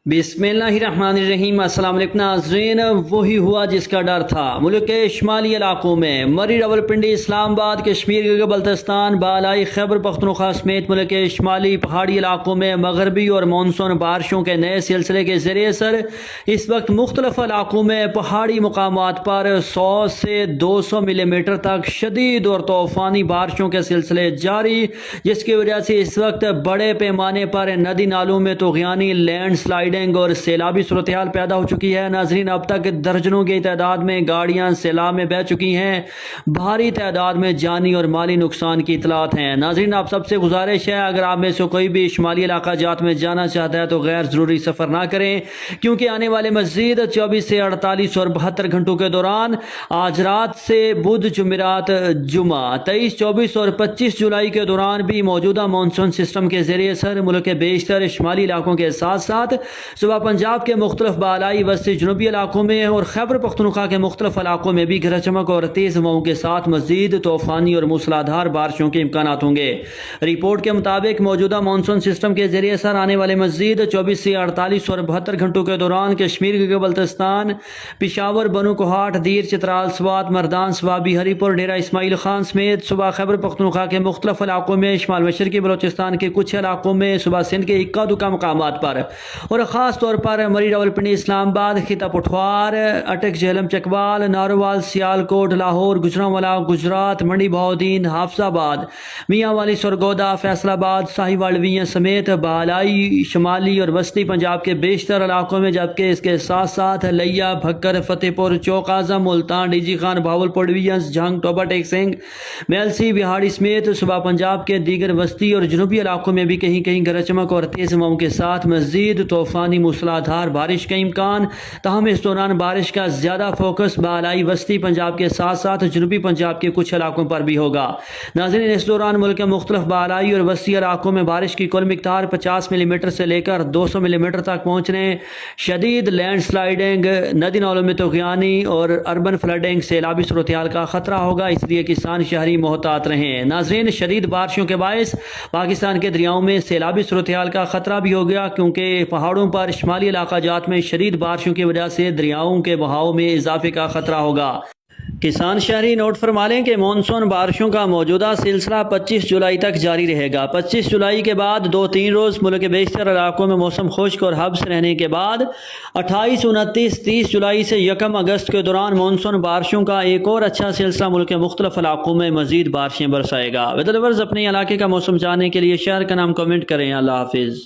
بسم اللہ الرحمن الرحیم۔ السلام علیکم ناظرین، وہی ہوا جس کا ڈر تھا۔ ملک کے شمالی علاقوں میں مری، راولپنڈی، اسلام آباد، کشمیر کے بلتستان، بالائی خیبر پختونخوا سمیت ملک کے شمالی پہاڑی علاقوں میں مغربی اور مانسون بارشوں کے نئے سلسلے کے ذریعے اثر اس وقت مختلف علاقوں میں پہاڑی مقامات پر 100 سے 200 ملی میٹر تک شدید اور طوفانی بارشوں کے سلسلے جاری، جس کی وجہ سے اس وقت بڑے پیمانے پر ندی نالوں میں طغیانی، لینڈ سلائڈنگ اور سیلابی صورتحال پیدا ہو چکی ہے۔ ناظرین، اب تک درجنوں کی تعداد میں گاڑیاں سیلاب میں بہہ چکی ہیں، بھاری تعداد میں جانی اور مالی نقصان کی اطلاعات ہیں۔ ناظرین، آپ سب سے گزارش ہے، اگر آپ میں سے کوئی بھی شمالی علاقہ جات میں جانا چاہتا ہے تو غیر ضروری سفر نہ کریں، کیونکہ آنے والے مزید 24 سے 48 اور 72 گھنٹوں کے دوران آج رات سے بدھ، جمعرات، جمعہ 23، 24 اور 25 جولائی کے دوران بھی موجودہ مانسون سسٹم کے ذریعے اثر ملک کے بیشتر شمالی علاقوں کے ساتھ ساتھ صبح پنجاب کے مختلف بالائی، وسطی، جنوبی علاقوں میں اور خیبر پختونخوا کے مختلف علاقوں میں بھی گرج چمک اور تیز ہواؤں کے ساتھ مزید طوفانی اور موسلادھار بارشوں کے امکانات ہوں گے۔ رپورٹ کے مطابق موجودہ مانسون سسٹم کے ذریعے اثر آنے والے مزید 24 سے 48 اور 72 گھنٹوں کے دوران کشمیر کے بلتستان، پشاور، بنو کوہاٹ، دیر، چترال، سوات، مردان، سوابی، ہری پور، ڈیرہ اسماعیل خان سمیت صبح خیبر پختونخوا کے مختلف علاقوں میں، شمال مشرقی بلوچستان کے کچھ علاقوں میں، صبح سندھ کے اکا دکا مقامات پر اور خاص طور پر مری، راولپنڈی، اسلام آباد، خطہ پٹھوار، اٹک، جہلم، چکوال، ناروال، سیالکوٹ، لاہور، گجرانوالا، گجرات، منڈی بہاؤدین، حافظ آباد، میاں والی، سرگودا، فیصل آباد، ساہیوال ڈویژن سمیت بالائی، شمالی اور وسطی پنجاب کے بیشتر علاقوں میں، جبکہ اس کے ساتھ ساتھ لیا، Bhakkar, Fatehpur, Chowk Azam, Multan, D G Khan, Bahawalpur division, Jhang, Toba Tek Singh, Mailsi, بہاڑی سمیت صبح پنجاب کے دیگر وسطی اور جنوبی علاقوں میں بھی کہیں کہیں گرج چمک اور تیز ہواؤں کے ساتھ مزید طوفانی موسلادھار بارش کا امکان۔ تاہم اس دوران بارش کا زیادہ فوکس بالائی، وسطی پنجاب کے ساتھ ساتھ جنوبی پنجاب کے کچھ علاقوں پر بھی ہوگا۔ ناظرین، اس دوران ملک کے مختلف بالائی اور وسطی علاقوں میں بارش کی کل مقدار 50 ملی میٹر سے لے کر 200 ملی میٹر تک پہنچنے، شدید لینڈ سلائڈنگ، ندی نالوں میں طغیانی اور اربن فلڈنگ، سیلابی صورتحال کا خطرہ ہوگا، اس لیے کسان شہری محتاط رہیں۔ ناظرین، شدید بارشوں کے باعث پاکستان کے دریاؤں میں سیلابی صورتحال کا خطرہ بھی ہو گیا، کیونکہ پہاڑوں پر شمالی علاقہ جات میں شدید بارشوں کی وجہ سے دریاؤں کے بہاؤ میں اضافے کا خطرہ ہوگا۔ کسان شہری نوٹ فرما لیں کہ مانسون بارشوں کا موجودہ سلسلہ 25 جولائی تک جاری رہے گا۔ 25 جولائی کے بعد 2-3 روز ملک کے بیشتر علاقوں میں موسم خشک اور حبس رہنے کے بعد 28، 29، 30 جولائی سے 1 اگست کے دوران مانسون بارشوں کا ایک اور اچھا سلسلہ ملک کے مختلف علاقوں میں مزید بارشیں برسائے گا۔ ویدر لورز، اپنے علاقے کا موسم جاننے کے لیے شہر کا نام کمنٹ کریں۔ اللہ حافظ۔